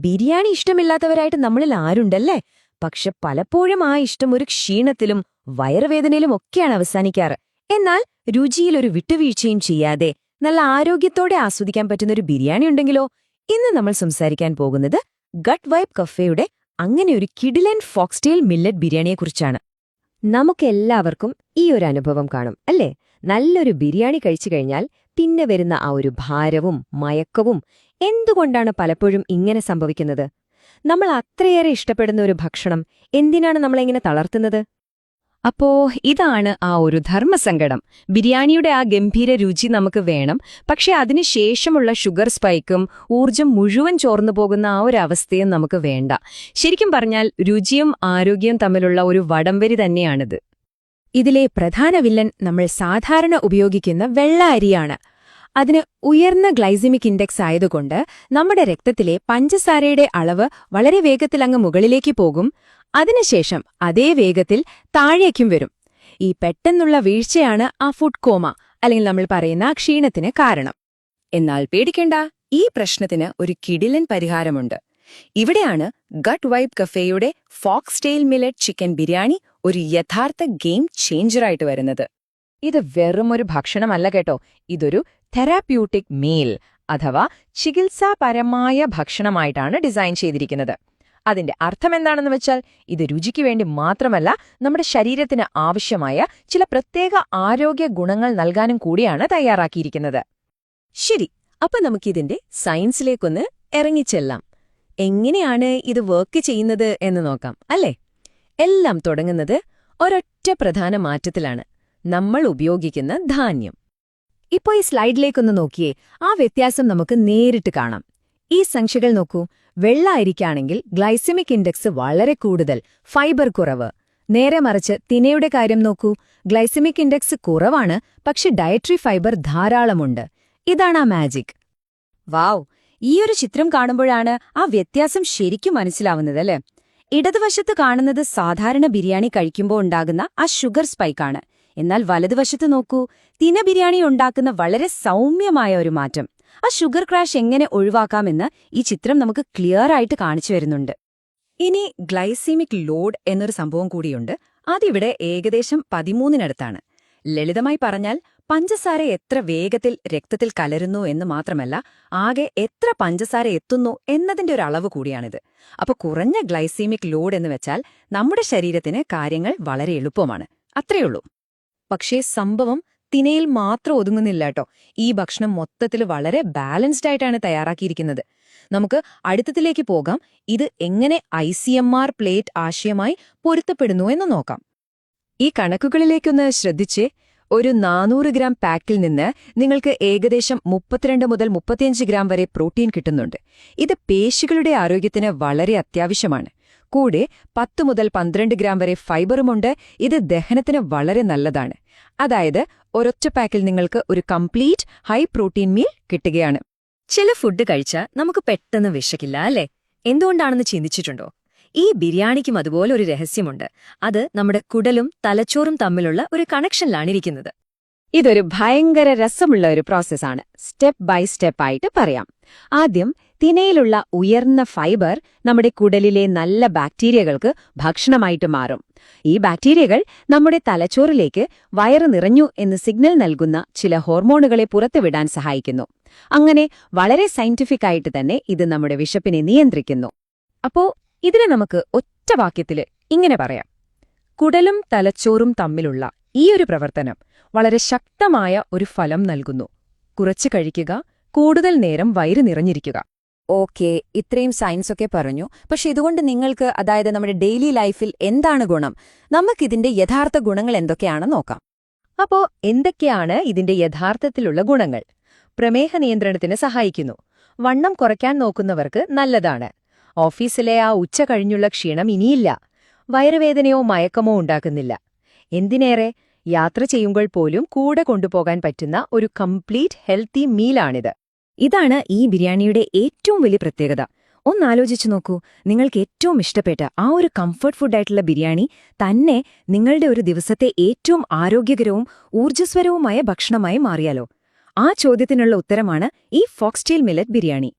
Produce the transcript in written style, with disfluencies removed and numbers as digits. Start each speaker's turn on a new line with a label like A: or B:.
A: ബിരിയാണി ഇഷ്ടമില്ലാത്തവരായിട്ട് നമ്മളിൽ ആരുണ്ടല്ലേ? പക്ഷെ പലപ്പോഴും ആ ഇഷ്ടം ഒരു ക്ഷീണത്തിലും വയറുവേദനയിലും ഒക്കെയാണ് അവസാനിക്കാറ്. എന്നാൽ രുചിയിലൊരു വിട്ടുവീഴ്ചയും ചെയ്യാതെ നല്ല ആരോഗ്യത്തോടെ ആസ്വദിക്കാൻ പറ്റുന്നൊരു ബിരിയാണി ഉണ്ടെങ്കിലോ? ഇന്ന് നമ്മൾ സംസാരിക്കാൻ പോകുന്നത് ഗട്ട് വൈബ് കഫേയുടെ അങ്ങനെയൊരു കിഡിലൻ ഫോക്സ്ടെയിൽ മില്ലറ്റ് ബിരിയാണിയെക്കുറിച്ചാണ്. നമുക്കെല്ലാവർക്കും ഈ ഒരു അനുഭവം കാണും അല്ലേ? നല്ലൊരു ബിരിയാണി കഴിച്ചു കഴിഞ്ഞാൽ പിന്നെ വരുന്ന ആ ഒരു ഭാരവും മയക്കവും. എന്തുകൊണ്ടാണ് പലപ്പോഴും ഇങ്ങനെ സംഭവിക്കുന്നത്? നമ്മൾ അത്രയേറെ ഇഷ്ടപ്പെടുന്ന ഒരു ഭക്ഷണം എന്തിനാണ് നമ്മളെങ്ങനെ തളർത്തുന്നത്? അപ്പോ ഇതാണ് ആ ഒരു ധർമ്മസങ്കടം. ബിരിയാണിയുടെ ആ ഗംഭീര രുചി നമുക്ക് വേണം, പക്ഷെ അതിനുശേഷമുള്ള ഷുഗർ സ്പൈക്കും ഊർജം മുഴുവൻ ചോർന്നു പോകുന്ന ആ ഒരു അവസ്ഥയും നമുക്ക് വേണ്ട. ശരിക്കും പറഞ്ഞാൽ രുചിയും ആരോഗ്യവും തമ്മിലുള്ള ഒരു വടംവലി തന്നെയാണിത്. ഇതിലെ പ്രധാന വില്ലൻ നമ്മൾ സാധാരണ ഉപയോഗിക്കുന്ന വെള്ള അരിയാണ്. അതിന് ഉയർന്ന ഗ്ലൈസിമിക് ഇൻഡെക്സ് ആയതുകൊണ്ട് നമ്മുടെ രക്തത്തിലെ പഞ്ചസാരയുടെ അളവ് വളരെ വേഗത്തിലങ്ങ് മുകളിലേക്ക് പോകും. അതിനുശേഷം അതേ വേഗത്തിൽ താഴേക്കും വരും. ഈ പെട്ടെന്നുള്ള വീഴ്ചയാണ് ആ ഫുഡ് കോമ, അല്ലെങ്കിൽ നമ്മൾ പറയുന്ന ക്ഷീണത്തിന് കാരണം. എന്നാൽ പേടിക്കേണ്ട, ഈ പ്രശ്നത്തിന് ഒരു കിടിലൻ പരിഹാരമുണ്ട്. ഇവിടെയാണ് ഗട്ട് വൈബ് കഫേയുടെ ഫോക്സ്ടെയിൽ മില്ലറ്റ് ചിക്കൻ ബിരിയാണി ഒരു യഥാർത്ഥ ഗെയിം ചേഞ്ചറായിട്ട് വരുന്നത്. ഇത് വെറുമൊരു ഭക്ഷണമല്ല കേട്ടോ, ഇതൊരു തെറാപ്യൂട്ടിക് മീൽ അഥവാ ചികിത്സാപരമായ ഭക്ഷണമായിട്ടാണ് ഡിസൈൻ ചെയ്തിരിക്കുന്നത്. അതിന്റെ അർത്ഥമെന്താണെന്ന് വെച്ചാൽ, ഇത് രുചിക്ക് വേണ്ടി മാത്രമല്ല, നമ്മുടെ ശരീരത്തിന് ആവശ്യമായ ചില പ്രത്യേക ആരോഗ്യ ഗുണങ്ങൾ നൽകാനും കൂടിയാണ് തയ്യാറാക്കിയിരിക്കുന്നത്. ശരി, അപ്പൊ നമുക്കിതിന്റെ സയൻസിലേക്കൊന്ന് ഇറങ്ങിച്ചെല്ലാം. എങ്ങനെയാണ് ഇത് വർക്ക് ചെയ്യുന്നത് എന്ന് നോക്കാം അല്ലേ? എല്ലാം തുടങ്ങുന്നത് ഒരൊറ്റ പ്രധാന മാറ്റത്തിലാണ്: നമ്മൾ ഉപയോഗിക്കുന്ന ധാന്യം. ഇപ്പോ ഈ സ്ലൈഡിലേക്കൊന്ന് നോക്കിയേ, ആ വ്യത്യാസം നമുക്ക് നേരിട്ട് കാണാം. ഈ സംഖ്യകൾ നോക്കൂ. വെള്ള അരിക്കാണെങ്കിൽ ഗ്ലൈസമിക് ഇൻഡെക്സ് വളരെ കൂടുതൽ, ഫൈബർ കുറവ്. നേരെ മറിച്ച് തിനയുടെ കാര്യം നോക്കൂ. ഗ്ലൈസമിക് ഇൻഡെക്സ് കുറവാണ്, പക്ഷെ ഡയറ്ററി ഫൈബർ ധാരാളമുണ്ട്. ഇതാണ് ആ മാജിക്. വാവ്, ഈയൊരു ചിത്രം കാണുമ്പോഴാണ് ആ വ്യത്യാസം ശരിക്കും മനസ്സിലാവുന്നതല്ലേ? ഇടതുവശത്ത് കാണുന്നത് സാധാരണ ബിരിയാണി കഴിക്കുമ്പോൾ ഉണ്ടാകുന്ന ആ ഷുഗർ സ്പൈക്കാണ്. എന്നാൽ വലതുവശത്ത് നോക്കൂ, തിന ബിരിയാണി ഉണ്ടാക്കുന്ന വളരെ സൗമ്യമായ ഒരു മാറ്റം. ആ ഷുഗർ ക്രാഷ് എങ്ങനെ ഒഴിവാക്കാമെന്ന് ഈ ചിത്രം നമുക്ക് ക്ലിയർ ആയിട്ട് കാണിച്ചു വരുന്നുണ്ട്. ഇനി ഗ്ലൈസീമിക് ലോഡ് എന്നൊരു സംഭവം കൂടിയുണ്ട്. അതിവിടെ ഏകദേശം 13-നടുത്താണ്. ലളിതമായി പറഞ്ഞാൽ, പഞ്ചസാര എത്ര വേഗത്തിൽ രക്തത്തിൽ കലരുന്നു എന്ന് മാത്രമല്ല, ആകെ എത്ര പഞ്ചസാര എത്തുന്നു എന്നതിന്റെ ഒരു അളവ് കൂടിയാണിത്. അപ്പോൾ കുറഞ്ഞ ഗ്ലൈസീമിക് ലോഡ് എന്ന് വെച്ചാൽ നമ്മുടെ ശരീരത്തിന് കാര്യങ്ങൾ വളരെ എളുപ്പമാണ്, അത്രയുള്ളൂ. പക്ഷേ സംഭവം തിനയിൽ മാത്രം ഒതുങ്ങുന്നില്ല കേട്ടോ. ഈ ഭക്ഷണം മൊത്തത്തിൽ വളരെ ബാലൻസ്ഡ് ആയിട്ടാണ് തയ്യാറാക്കിയിരിക്കുന്നത്. നമുക്ക് അടുത്തതിലേക്ക് പോകാം. ഇത് എങ്ങനെ ICMR പ്ലേറ്റ് ആശയമായി പൊരുത്തപ്പെടുന്നു എന്ന് നോക്കാം. ഈ കണക്കുകളിലേക്കൊന്ന് ശ്രദ്ധിച്ചേ. ഒരു 400 ഗ്രാം പാക്കിൽ നിന്ന് നിങ്ങൾക്ക് ഏകദേശം 32 മുതൽ 35 ഗ്രാം വരെ പ്രോട്ടീൻ കിട്ടുന്നുണ്ട്. ഇത് പേശികളുടെ ആരോഗ്യത്തിന് വളരെ അത്യാവശ്യമാണ്. കൂടെ 10 മുതൽ 12 ഗ്രാം വരെ ഫൈബറുമുണ്ട്. ഇത് ദഹനത്തിന് വളരെ നല്ലതാണ്. അതായത് ഒരൊറ്റ പാക്കിൽ നിങ്ങൾക്ക് ഒരു കംപ്ലീറ്റ് ഹൈ പ്രോട്ടീൻ മീൽ കിട്ടുകയാണ്. ചില ഫുഡ് കഴിച്ചാൽ നമുക്ക് പെട്ടെന്ന് വിശക്കില്ല അല്ലേ? എന്തുകൊണ്ടാണെന്ന് ചിന്തിച്ചിട്ടുണ്ടോ? ഈ ബിരിയാണിക്കും അതുപോലെ ഒരു രഹസ്യമുണ്ട്. അത് നമ്മുടെ കുടലും തലച്ചോറും തമ്മിലുള്ള ഒരു കണക്ഷനിലാണിരിക്കുന്നത്. ഇതൊരു ഭയങ്കര രസമുള്ള ഒരു പ്രോസസ്സാണ്. സ്റ്റെപ്പ് ബൈ സ്റ്റെപ്പ് ആയിട്ട് പറയാം. ആദ്യം തിനയിലുള്ള ഉയർന്ന ഫൈബർ നമ്മുടെ കുടലിലെ നല്ല ബാക്ടീരിയകൾക്ക് ഭക്ഷണമായിട്ട് മാറും. ഈ ബാക്ടീരിയകൾ നമ്മുടെ തലച്ചോറിലേക്ക് വയറ് നിറഞ്ഞു എന്ന് സിഗ്നൽ നൽകുന്ന ചില ഹോർമോണുകളെ പുറത്തുവിടാൻ സഹായിക്കുന്നു. അങ്ങനെ വളരെ സയന്റിഫിക് ആയിട്ട് തന്നെ ഇത് നമ്മുടെ വിശപ്പിനെ നിയന്ത്രിക്കുന്നു. അപ്പോ ഇതിനെ നമുക്ക് ഒറ്റ വാക്യത്തില് ഇങ്ങനെ പറയാം: കുടലും തലച്ചോറും തമ്മിലുള്ള ഈ ഒരു പ്രവർത്തനം വളരെ ശക്തമായ ഒരു ഫലം നൽകുന്നു. കുറച്ച് കഴിക്കുക, കൂടുതൽ നേരം വയറ് നിറഞ്ഞിരിക്കുക. ഓക്കേ, ഇത്രയും സയൻസൊക്കെ പറഞ്ഞു. പക്ഷെ ഇതുകൊണ്ട് നിങ്ങൾക്ക്, അതായത് നമ്മുടെ ഡെയിലി ലൈഫിൽ എന്താണ് ഗുണം? നമുക്കിതിന്റെ യഥാർത്ഥ ഗുണങ്ങൾ എന്തൊക്കെയാണെന്ന് നോക്കാം. അപ്പോ എന്തൊക്കെയാണ് ഇതിന്റെ യഥാർത്ഥത്തിലുള്ള ഗുണങ്ങൾ? പ്രമേഹ നിയന്ത്രണത്തിന് സഹായിക്കുന്നു. വണ്ണം കുറയ്ക്കാൻ നോക്കുന്നവർക്ക് നല്ലതാണ്. ഓഫീസിലെ ആ ഉച്ച കഴിഞ്ഞുള്ള ക്ഷീണം ഇനിയില്ല. വയറുവേദനയോ മയക്കമോ ഉണ്ടാക്കുന്നില്ല. എന്തിനേറെ, യാത്ര ചെയ്യുമ്പോൾ പോലും കൂടെ കൊണ്ടുപോകാൻ പറ്റുന്ന ഒരു കംപ്ലീറ്റ് ഹെൽത്തി മീലാണിത്. ഇതാണ് ഈ ബിരിയാണിയുടെ ഏറ്റവും വലിയ പ്രത്യേകത. ഒന്നാലോചിച്ചു നോക്കൂ, നിങ്ങൾക്ക് ഏറ്റവും ഇഷ്ടപ്പെട്ട ആ ഒരു കംഫർട്ട് ഫുഡായിട്ടുള്ള ബിരിയാണി തന്നെ നിങ്ങളുടെ ഒരു ദിവസത്തെ ഏറ്റവും ആരോഗ്യകരവും ഊർജ്ജസ്വരവുമായ ഭക്ഷണമായി മാറിയാലോ? ആ ചോദ്യത്തിനുള്ള ഉത്തരമാണ് ഈ ഫോക്സ്ടെയിൽ മില്ലറ്റ് ബിരിയാണി.